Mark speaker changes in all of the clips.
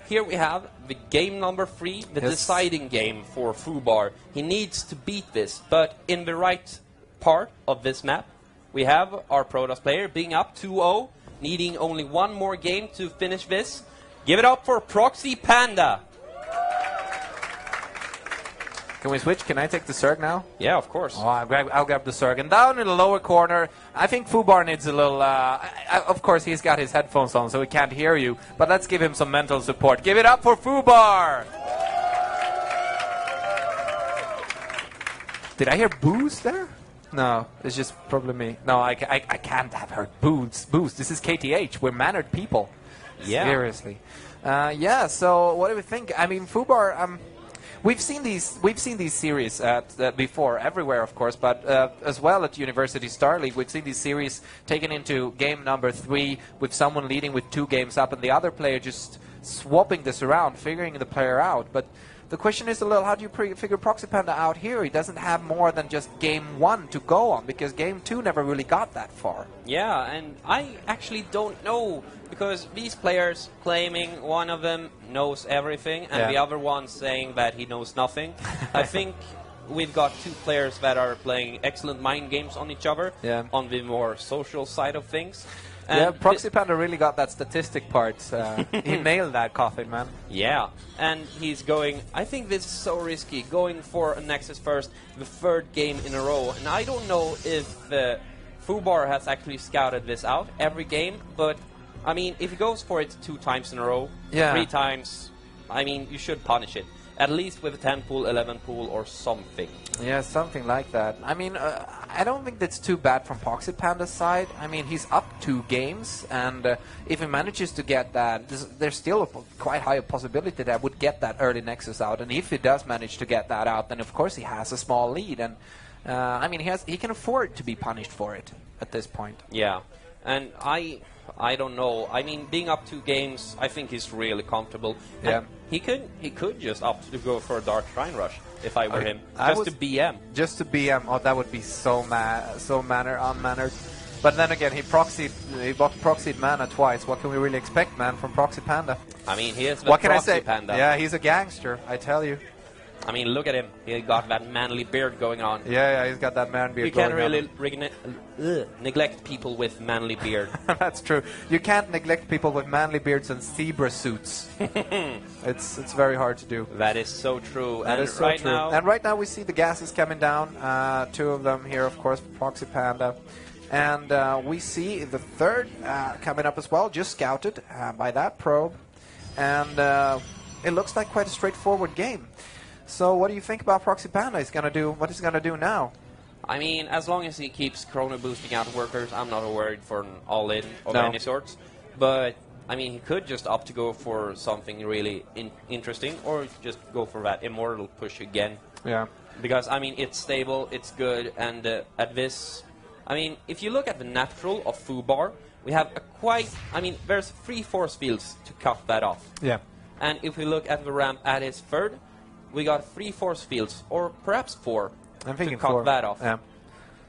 Speaker 1: here we have the game number 3, the deciding game for FuBaR. He needs to beat this, but in the right part of this map, we have our Protoss player being up 2-0, needing only one more game to finish this. Give it up for ProxyPanda.
Speaker 2: Can we switch? Can I take the Zerg now?
Speaker 1: Yeah, of course.
Speaker 2: Oh, I'll grab the Zerg. And down in the lower corner, I think FuBaR needs a little... of course, he's got his headphones on, so he can't hear you. But let's give him some mental support. Give it up for FuBaR! Did I hear boos there? No, it's just probably me. No, I can't have heard boos. This is KTH. We're mannered people.
Speaker 1: Yeah.
Speaker 2: Seriously. Yeah, so what do we think? I mean, FuBaR... We've seen these series before, everywhere, of course, but as well at University Star League, we've seen these series taken into game number 3 with someone leading with 2 games up and the other player just swapping this around, figuring the player out. But the question is a little, how do you figure ProxyPanda out here? He doesn't have more than just game 1 to go on, because game 2 never really got that far.
Speaker 1: Yeah, and I actually don't know, because these players claiming one of them knows everything and the other one saying that he knows nothing. I think we've got 2 players that are playing excellent mind games on each other on the more social side of things. And
Speaker 2: yeah, ProxyPanda really got that statistic part. He nailed that coffin, man.
Speaker 1: Yeah, and he's going... I think this is so risky, going for a Nexus first, the 3rd game in a row. And I don't know if FuBaR has actually scouted this out every game, but, I mean, if he goes for it 2 times in a row, 3 times, I mean, you should punish it. At least with a 10 pool, 11 pool, or something.
Speaker 2: Yeah, something like that. I mean, I don't think that's too bad from ProxyPanda's side. I mean, he's up 2 games, and if he manages to get that, there's still a quite high possibility that would get that early Nexus out. And if he does manage to get that out, then of course he has a small lead. And I mean, he can afford to be punished for it at this point.
Speaker 1: Yeah, and I don't know. I mean, being up 2 games, I think he's really comfortable.
Speaker 2: Yeah.
Speaker 1: And he could just opt to go for a Dark Shrine Rush if I were him, to BM.
Speaker 2: Just to BM. Oh, that would be so unmannered. But then again, he proxied mana twice. What can we really expect, man, from ProxyPanda?
Speaker 1: I mean, he is the
Speaker 2: what can I say?
Speaker 1: Panda.
Speaker 2: Yeah, he's a gangster, I tell you.
Speaker 1: I mean, look at him. He got that manly beard going on.
Speaker 2: Yeah, he's got that man beard
Speaker 1: going on.
Speaker 2: You can't
Speaker 1: really neglect people with manly beard.
Speaker 2: That's true. You can't neglect people with manly beards and zebra suits. It's very hard to do.
Speaker 1: That is so true.
Speaker 2: That is so true. And right now we see the gases coming down. 2 of them here, of course, ProxyPanda. And we see the 3rd coming up as well, just scouted by that probe. And it looks like quite a straightforward game. So what do you think about ProxyPanda? What he's gonna do now?
Speaker 1: I mean, as long as he keeps chrono boosting out workers, I'm not worried for an all-in of any sorts. But I mean, he could just opt to go for something really interesting, or just go for that immortal push again.
Speaker 2: Yeah.
Speaker 1: Because I mean, it's stable, it's good, and at this, I mean, if you look at the natural of FuBaR, we have there's 3 force fields to cut that off.
Speaker 2: Yeah.
Speaker 1: And if we look at the ramp at his 3rd, we got 3 force fields, or perhaps 4,
Speaker 2: I'm thinking
Speaker 1: to cut
Speaker 2: 4.
Speaker 1: that off.
Speaker 2: Yeah.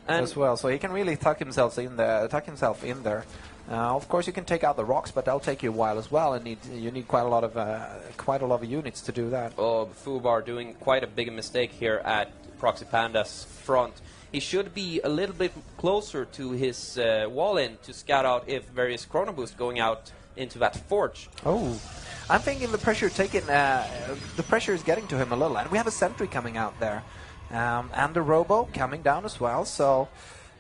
Speaker 1: And
Speaker 2: as well, so he can really tuck himself in there. Of course, you can take out the rocks, but that'll take you a while as well, and you need quite a lot of units to do that.
Speaker 1: Oh, FuBaR doing quite a big mistake here at ProxyPanda's front. He should be a little bit closer to his wall-in to scout out if there is chrono boost going out into that forge.
Speaker 2: Oh. I'm thinking the pressure is getting to him a little, and we have a sentry coming out there, and the robo coming down as well. So,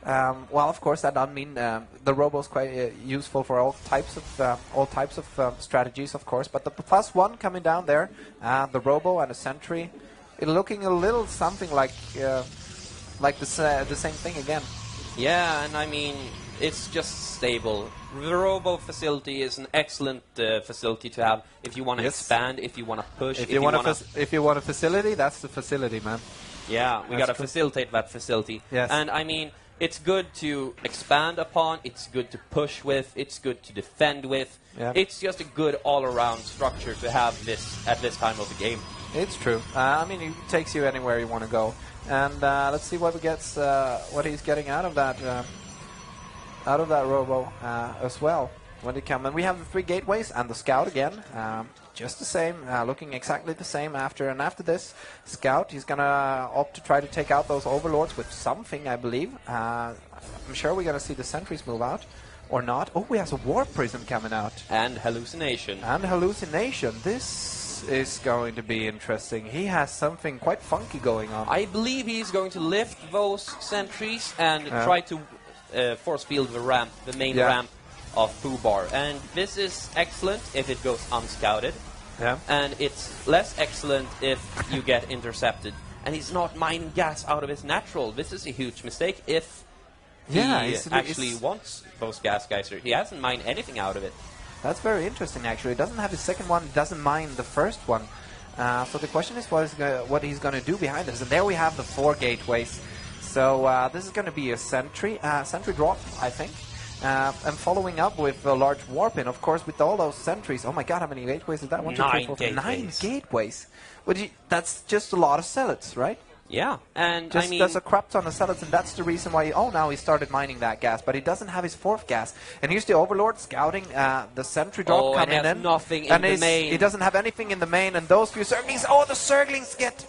Speaker 2: well, of course, that doesn't mean the robo is quite useful for all types of strategies, of course. But the +1 coming down there, the robo and a sentry, it looking a little something like the same thing again.
Speaker 1: Yeah, and I mean, it's just stable. The robo facility is an excellent facility to have if you want to expand, if you want to push.
Speaker 2: If you want a facility, that's the facility, man.
Speaker 1: Yeah, we got to facilitate that facility.
Speaker 2: Yes.
Speaker 1: And I mean, it's good to expand upon, it's good to push with, it's good to defend with.
Speaker 2: Yeah.
Speaker 1: It's just a good all-around structure to have this at this time of the game.
Speaker 2: It's true. I mean, it takes you anywhere you want to go. And let's see what he's getting out of that robo as well. when they come. And we have the 3 gateways and the scout again. Just the same, looking exactly the same after. And after this scout, he's going to opt to try to take out those overlords with something, I believe. I'm sure we're going to see the sentries move out. Or not. Oh, we have a Warp Prism coming out.
Speaker 1: And Hallucination.
Speaker 2: And Hallucination. This is going to be interesting. He has something quite funky going on.
Speaker 1: I believe he's going to lift those sentries and try to force field the ramp, the main ramp of FuBaR. And this is excellent if it goes unscouted.
Speaker 2: Yeah.
Speaker 1: And it's less excellent if you get intercepted. And he's not mining gas out of his natural. This is a huge mistake if he actually wants those gas geysers. He hasn't mined anything out of it.
Speaker 2: That's very interesting, actually. He doesn't have his second one, doesn't mine the first one. So the question is what he's going to do behind this. And there we have the 4 gateways. So this is going to be a sentry drop, I think. And following up with a large warp-in, of course, with all those sentries. Oh my god, how many gateways is that? 1, 2, 3, 4, 5. 9 gateways. That's just a lot of zealots, right?
Speaker 1: Yeah, and I mean...
Speaker 2: There's a crap ton of zealots, and that's the reason why... now he started mining that gas, but he doesn't have his 4th gas. And here's the Overlord scouting the sentry drop coming in.
Speaker 1: And nothing in the main.
Speaker 2: He doesn't have anything in the main, and those few Zerglings... Oh, the Zerglings get...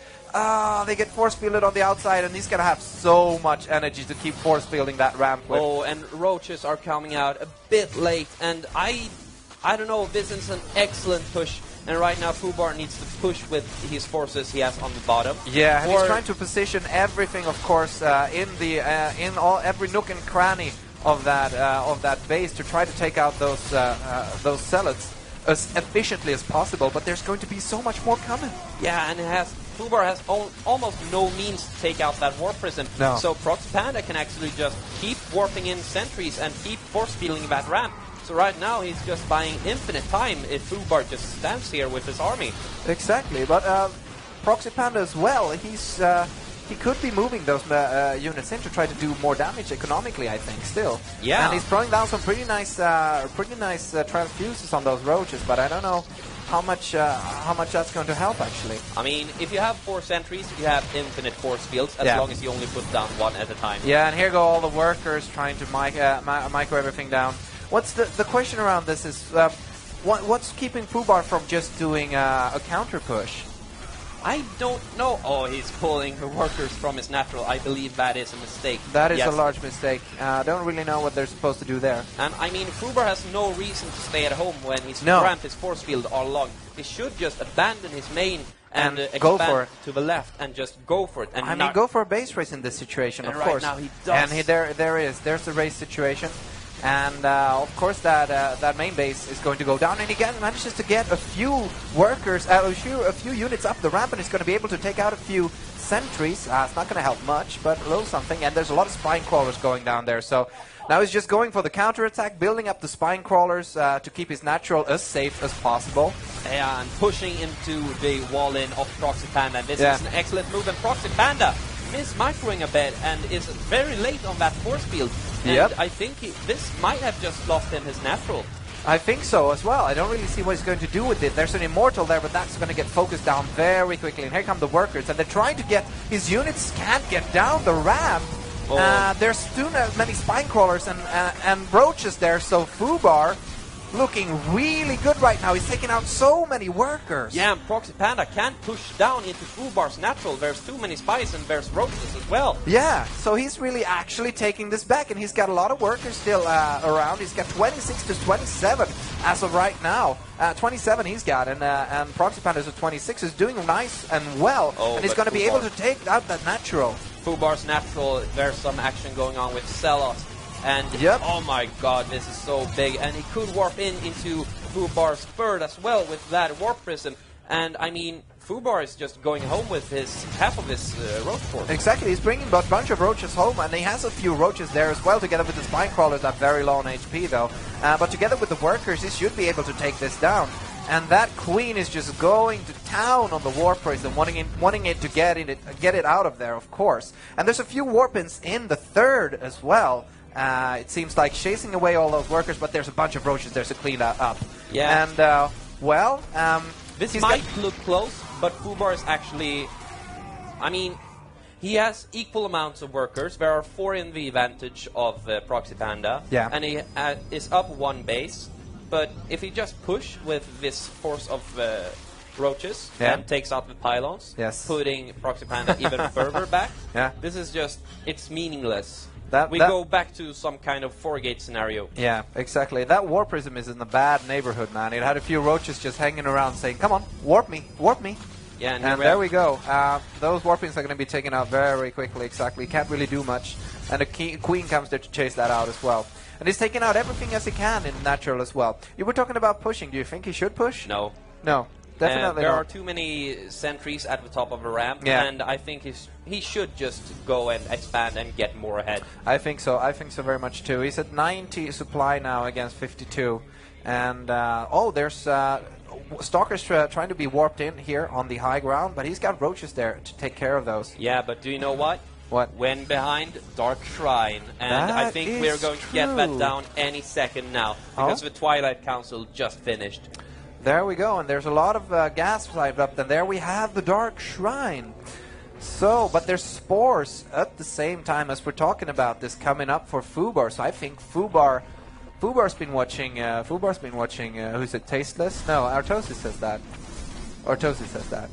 Speaker 2: they get force-fielded on the outside, and he's going to have so much energy to keep force-fielding that ramp with.
Speaker 1: Oh, and roaches are coming out a bit late, and I don't know, this is an excellent push. And right now, FuBaR needs to push with his forces he has on the bottom.
Speaker 2: Yeah, and he's trying to position everything, of course, in every nook and cranny of that base to try to take out those zealots as efficiently as possible. But there's going to be so much more coming.
Speaker 1: Yeah, and FuBaR has almost no means to take out that Warp Prism.
Speaker 2: No.
Speaker 1: So ProxyPanda can actually just keep warping in sentries and keep force-fielding that ramp. So right now he's just buying infinite time if FuBaR just stands here with his army.
Speaker 2: Exactly, but ProxyPanda as well, he could be moving those units in to try to do more damage economically, I think, still.
Speaker 1: Yeah.
Speaker 2: And he's throwing down some pretty nice transfuses on those roaches, but I don't know how much that's going to help, actually.
Speaker 1: I mean, if you have 4 sentries, you have infinite force fields, as long as you only put down 1 at a time.
Speaker 2: Yeah, and here go all the workers trying to micro everything down. What's the question around this is, what's keeping FuBaR from just doing a counter push?
Speaker 1: I don't know. Oh, he's pulling the workers from his natural. I believe that is a mistake.
Speaker 2: That is a large mistake. I don't really know what they're supposed to do there.
Speaker 1: And I mean, FuBaR has no reason to stay at home when his ramp, his force field all along. He should just abandon his main and
Speaker 2: go for it
Speaker 1: to the left and just go for it. And
Speaker 2: I mean, go for a base race in this situation, of course.
Speaker 1: Right now he does.
Speaker 2: And there's the race situation. And of course that main base is going to go down, and he manages to get a few workers, a few units up the ramp, and he's going to be able to take out a few sentries. It's not going to help much, but a little something. And there's a lot of spine crawlers going down there, so now he's just going for the counterattack, building up the spine crawlers to keep his natural as safe as possible.
Speaker 1: Yeah, and pushing into the wall-in of ProxyPanda. This is an excellent move, and ProxyPanda microing a bit and is very late on that force field. And I think this might have just lost him his natural.
Speaker 2: I think so as well. I don't really see what he's going to do with it. There's an Immortal there, but that's going to get focused down very quickly. And here come the workers, and they're trying to get... His units can't get down the ramp. There's too many spine crawlers and roaches there, so FuBaR looking really good right now. He's taking out so many workers.
Speaker 1: Yeah, and ProxyPanda can't push down into FuBaR's natural. There's too many spies and there's roaches as well.
Speaker 2: Yeah, so he's really actually taking this back, and he's got a lot of workers still around. He's got 26 to 27 as of right now. 27 he's got, and ProxyPanda is at 26. Is doing nice and well, and he's going to be able to take out that natural.
Speaker 1: FuBaR's natural, there's some action going on with Zealot. And oh my god, this is so big. And he could warp into FuBaR's third as well with that Warp Prism. And I mean, FuBaR is just going home with half of his roach force.
Speaker 2: Exactly, he's bringing a bunch of roaches home, and he has a few roaches there as well, together with the spine crawlers that very low on HP though. But together with the workers, he should be able to take this down. And that Queen is just going to town on the Warp Prism, wanting it to get it out of there, of course. And there's a few warp-ins in the third as well. It seems like chasing away all those workers, but there's a bunch of roaches there to clean that up.
Speaker 1: Yeah.
Speaker 2: And,
Speaker 1: this might look close, but FuBaR is actually... I mean, he has equal amounts of workers. There are 4 in the advantage of ProxyPanda.
Speaker 2: Yeah.
Speaker 1: And he is up 1 base. but if he just push with this force of roaches
Speaker 2: Yeah.
Speaker 1: and takes out the pylons,
Speaker 2: Yes.
Speaker 1: putting ProxyPanda even further back,
Speaker 2: Yeah.
Speaker 1: this is just, it's meaningless.
Speaker 2: That-
Speaker 1: we
Speaker 2: that-
Speaker 1: go back to some kind of 4-gate scenario.
Speaker 2: Yeah, exactly. That Warp Prism is in a bad neighborhood, man. It had a few roaches just hanging around saying, come on, warp me, warp me.
Speaker 1: Yeah,
Speaker 2: And there we go. Those warpings are going to be taken out very quickly, exactly. Can't really do much. And the Queen comes there to chase that out as well. And he's taking out everything as he can in natural as well. You were talking about pushing. Do you think he should push?
Speaker 1: No.
Speaker 2: No, definitely
Speaker 1: there
Speaker 2: not.
Speaker 1: are too many sentries at the top of the ramp,
Speaker 2: Yeah.
Speaker 1: and I think he should just go and expand and get more ahead.
Speaker 2: I think so. I think so very much too. He's at 90 supply now against 52. And, there's Stalker's trying to be warped in here on the high ground, but he's got roaches there to take care of those.
Speaker 1: Yeah, but do you know what?
Speaker 2: What?
Speaker 1: When behind Dark Shrine, and I
Speaker 2: That
Speaker 1: think
Speaker 2: is
Speaker 1: we're going to get that
Speaker 2: true.
Speaker 1: down any second now, because the Twilight Council just finished.
Speaker 2: There we go, and there's a lot of gas lined up, and there we have the Dark Shrine. So, but there's spores at the same time as we're talking about this coming up for FuBaR, so I think FuBar's been watching, who's it, Tasteless? No, Artosis says that. Artosis says that.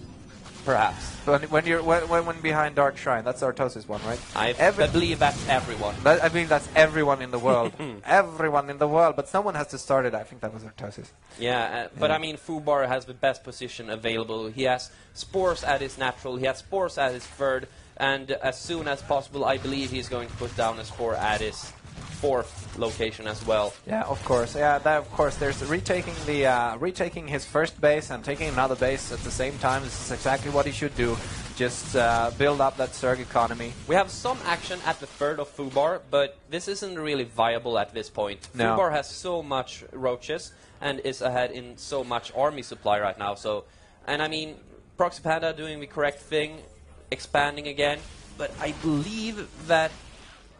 Speaker 1: Perhaps.
Speaker 2: When behind Dark Shrine, that's Artosis one, right?
Speaker 1: I believe that's everyone.
Speaker 2: I mean, that's everyone in the world. Everyone in the world, but someone has to start it. I think that was Artosis.
Speaker 1: Yeah, but I mean, FuBaR has the best position available. He has spores at his natural, he has spores at his third, and as soon as possible, I believe he's going to put down a spore at his fourth location as well.
Speaker 2: Yeah, of course. Yeah, that of course. There's retaking his first base and taking another base at the same time. This is exactly what he should do. Just build up that Zerg economy.
Speaker 1: We have some action at the third of FuBaR, but this isn't really viable at this point.
Speaker 2: No.
Speaker 1: FuBaR has so much roaches and is ahead in so much army supply right now. So, and I mean, ProxyPanda doing the correct thing, expanding again, but I believe that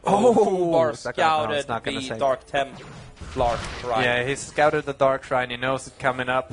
Speaker 1: FuBaR scouted the Dark Templar Shrine.
Speaker 2: Yeah, he scouted the Dark Shrine. He knows it's coming up.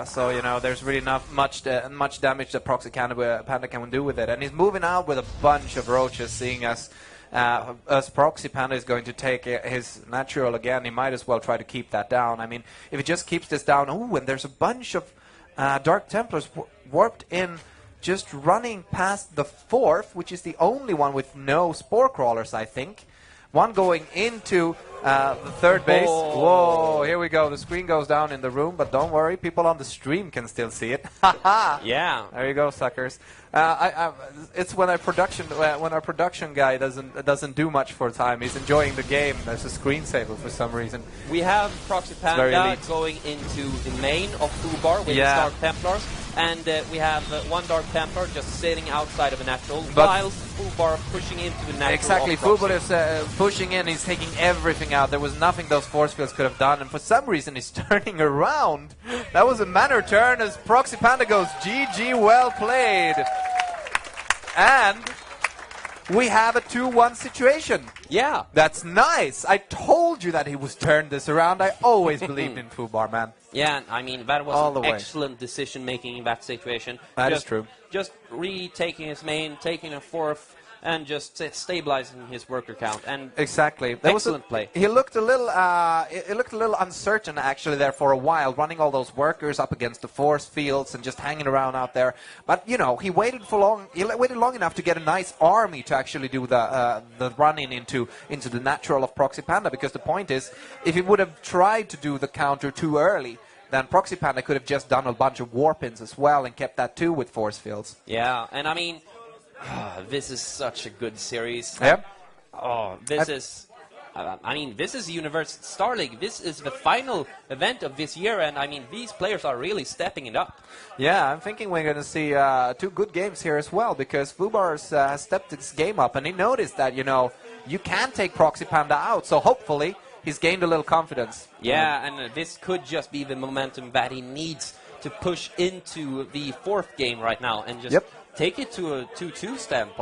Speaker 2: So, you know, there's really not much damage that ProxyPanda can do with it. And he's moving out with a bunch of roaches, seeing as ProxyPanda is going to take his natural again. He might as well try to keep that down. I mean, if he just keeps this down... Ooh, and there's a bunch of Dark Templars warped in, just running past the fourth, which is the only one with no spore crawlers, I think. One going into the third base. Whoa, here we go. The screen goes down in the room, but don't worry, people on the stream can still see it.
Speaker 1: Yeah.
Speaker 2: There you go, suckers. It's when our production guy doesn't do much for time. He's enjoying the game. There's a screensaver for some reason.
Speaker 1: We have ProxyPanda going into the main of FuBaR with his Dark Templars, and we have one Dark Templar just sitting outside of a natural, while FuBaR pushing into the natural.
Speaker 2: Exactly, FuBaR is pushing in. He's taking everything out. There was nothing those force fields could have done, and for some reason he's turning around. That was a manner turn as ProxyPanda goes, GG, well played. And we have a 2-1 situation.
Speaker 1: Yeah.
Speaker 2: That's nice. I told you that he was turn this around. I always believed in FuBaR, man.
Speaker 1: Yeah, I mean, that was an excellent decision-making in that situation.
Speaker 2: That is true.
Speaker 1: Just retaking his main, taking a fourth, and just stabilizing his worker count. And
Speaker 2: exactly,
Speaker 1: excellent play.
Speaker 2: He looked a little, uncertain actually there for a while, running all those workers up against the force fields and just hanging around out there. But you know, he waited long enough to get a nice army to actually do the running into the natural of ProxyPanda. Because the point is, if he would have tried to do the counter too early, then ProxyPanda could have just done a bunch of warp-ins as well and kept that too with force fields.
Speaker 1: Yeah, and I mean, this is such a good series.
Speaker 2: Yep.
Speaker 1: This is University Star League. This is the final event of this year, and I mean, these players are really stepping it up.
Speaker 2: Yeah, I'm thinking we're going to see 2 good games here as well, because FuBaR has stepped its game up, and he noticed that, you know, you can take ProxyPanda out, so hopefully he's gained a little confidence.
Speaker 1: Yeah, and this could just be the momentum that he needs to push into the fourth game right now and just take it to a 2-2 standpoint.